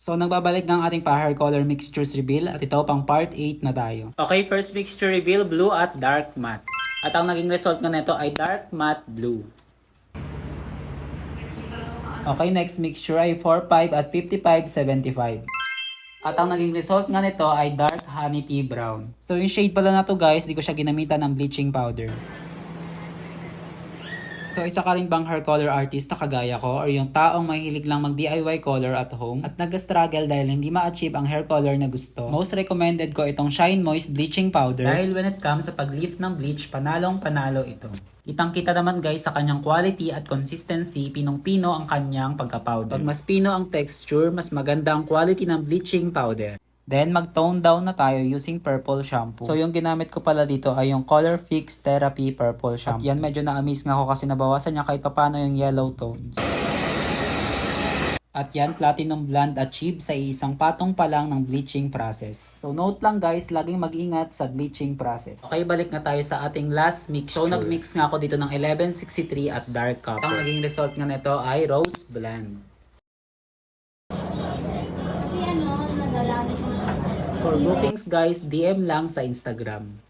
So nagbabalik ng ating pa hair color mixtures reveal at ito pang part 8 na tayo. Okay, first mixture reveal, blue at dark matte. At ang naging result nga nito ay dark matte blue. Okay, next mixture ay 4-5 at 55-75. At ang naging result nga nito ay dark honey tea brown. So yung shade pala na to guys, di ko siya ginamitan ng bleaching powder. So isa ka rin bang hair color artist na kagaya ko or yung taong mahilig lang mag DIY color at home at nag-struggle dahil hindi ma-achieve ang hair color na gusto? Most recommended ko itong Shine Moist Bleaching Powder dahil when it comes sa pag-lift ng bleach, panalong panalo ito. Kitang-kita naman guys sa kanyang quality at consistency, pinong-pino ang kanyang pagka-powder. Pag mas pino ang texture, mas maganda ang quality ng bleaching powder. Then mag-tone down na tayo using purple shampoo. So yung ginamit ko pala dito ay yung Color Fix Therapy Purple Shampoo. At yan medyo na-amaze nga ako kasi nabawasan niya kahit papano yung yellow tones. At yan, platinum blonde achieved sa isang patong pa lang ng bleaching process. So note lang guys, laging mag-ingat sa bleaching process. Okay, balik na tayo sa ating last mixture. So nag-mix nga ako dito ng 1163 at dark copper. Ang naging result nga nito ay rose blend. Kasi nadala na siya. For bookings guys, DM lang sa Instagram.